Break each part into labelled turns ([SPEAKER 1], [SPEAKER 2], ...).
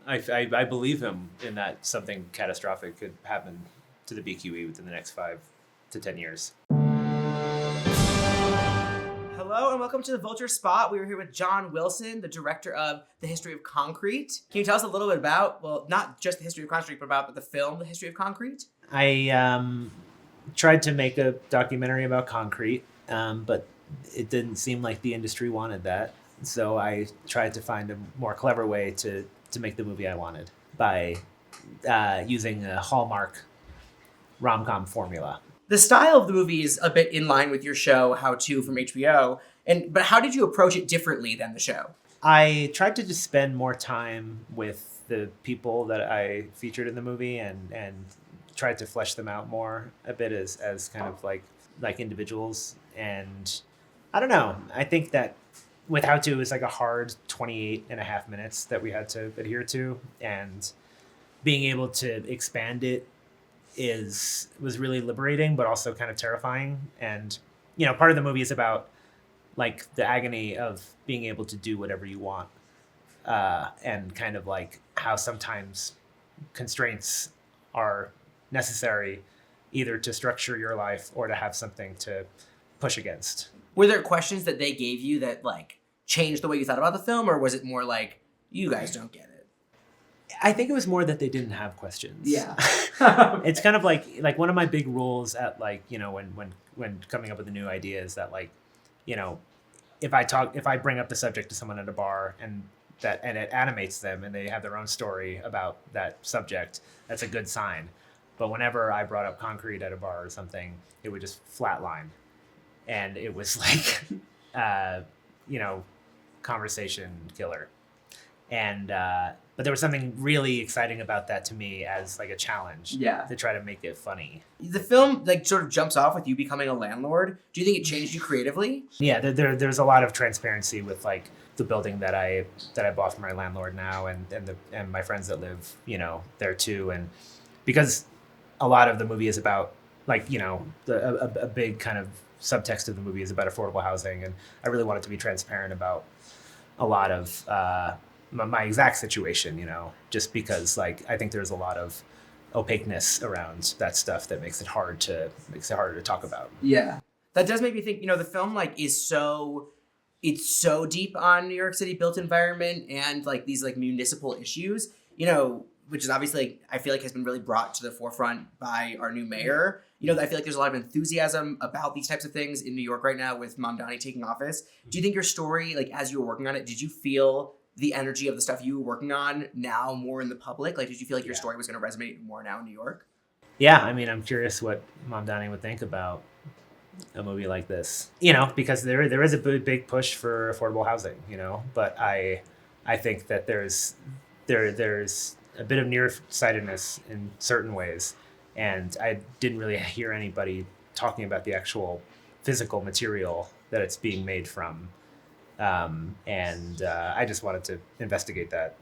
[SPEAKER 1] I believe him in that something catastrophic could happen to the BQE within the next 5 to 10 years.
[SPEAKER 2] Hello and welcome to the Vulture Spot. We are here with John Wilson, the director of The History of Concrete. Can you tell us a little bit about, well, not just The History of Concrete, but about the film The History of Concrete?
[SPEAKER 1] I tried to make a documentary about concrete, but it didn't seem like the industry wanted that. So I tried to find a more clever way to make the movie I wanted by using a Hallmark rom-com formula.
[SPEAKER 2] The style of the movie is a bit in line with your show, How To from HBO, but how did you approach it differently than the show?
[SPEAKER 1] I tried to just spend more time with the people that I featured in the movie and tried to flesh them out more a bit as kind of like individuals. And I don't know, I think that with How To, it was like a hard 28 and a half minutes that we had to adhere to, and being able to expand it was really liberating, but also kind of terrifying. And part of the movie is about like the agony of being able to do whatever you want, and kind of like how sometimes constraints are necessary either to structure your life or to have something to push against.
[SPEAKER 2] Were there questions that they gave you that like changed the way you thought about the film, or was it more like, you guys don't get it?
[SPEAKER 1] I think it was more that they didn't have questions.
[SPEAKER 2] Yeah.
[SPEAKER 1] It's kind of like one of my big rules at when coming up with a new idea is that if I bring up the subject to someone at a bar and it animates them and they have their own story about that subject, that's a good sign. But whenever I brought up concrete at a bar or something, it would just flatline. And it was like, conversation killer. And, but there was something really exciting about that to me as like a challenge.
[SPEAKER 2] Yeah.
[SPEAKER 1] To try to make it funny.
[SPEAKER 2] The film like sort of jumps off with you becoming a landlord. Do you think it changed you creatively?
[SPEAKER 1] Yeah, there's a lot of transparency with like the building that I bought from my landlord now and my friends that live, there too. And because a lot of the movie is about a big kind of subtext of the movie is about affordable housing, and I really wanted to be transparent about a lot of my exact situation, just because like I think there's a lot of opaqueness around that stuff that makes it harder to talk about.
[SPEAKER 2] Yeah, that does make me think. The film it's so deep on New York City built environment and like these like municipal issues. Which is obviously, I feel like has been really brought to the forefront by our new mayor. I feel like there's a lot of enthusiasm about these types of things in New York right now with Mamdani taking office. Do you think your story, like as you were working on it, did you feel the energy of the stuff you were working on now more in the public? Like, did you feel like your story was going to resonate more now in New York?
[SPEAKER 1] Yeah, I mean, I'm curious what Mamdani would think about a movie like this. Because there is a big push for affordable housing. But I think that there's a bit of nearsightedness in certain ways, and I didn't really hear anybody talking about the actual physical material that it's being made from, and I just wanted to investigate that.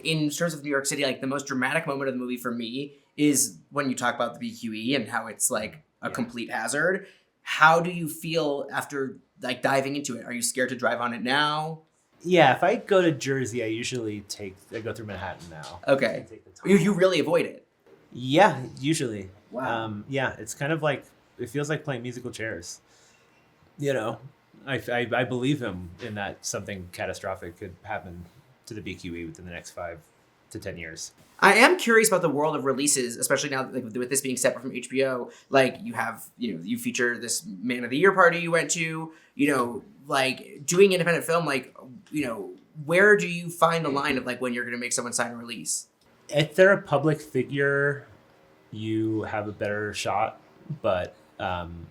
[SPEAKER 2] In terms of New York City, like the most dramatic moment of the movie for me is when you talk about the BQE and how it's like a complete hazard. How do you feel after like diving into it? Are you scared to drive on it now?
[SPEAKER 1] Yeah, if I go to Jersey, I usually go through Manhattan now.
[SPEAKER 2] Okay. You really avoid it?
[SPEAKER 1] Yeah, usually.
[SPEAKER 2] Wow.
[SPEAKER 1] Yeah, it's kind of like, it feels like playing musical chairs. I believe him in that something catastrophic could happen to the BQE within the next 5 to 10 years.
[SPEAKER 2] I am curious about the world of releases, especially now like, with this being separate from HBO. Like you have, you feature this Man of the Year party you went to, like doing independent film, like, where do you find the line of like when you're going to make someone sign a release?
[SPEAKER 1] If they're a public figure, you have a better shot. But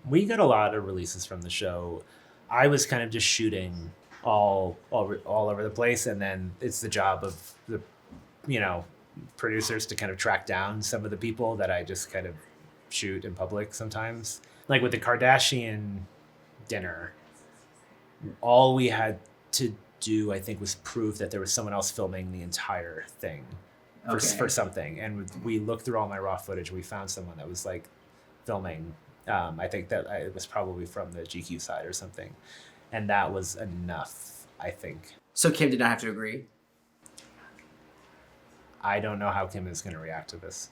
[SPEAKER 1] we got a lot of releases from the show. I was kind of just shooting all over the place, and then it's the job of the producers to kind of track down some of the people that I just kind of shoot in public sometimes. Like with the Kardashian dinner, all we had to do, I think, was prove that there was someone else filming the entire thing for something. And we looked through all my raw footage. We found someone that was like filming. I think that it was probably from the GQ side or something. And that was enough, I think.
[SPEAKER 2] So Kim did not have to agree?
[SPEAKER 1] I don't know how Kim is going to react to this.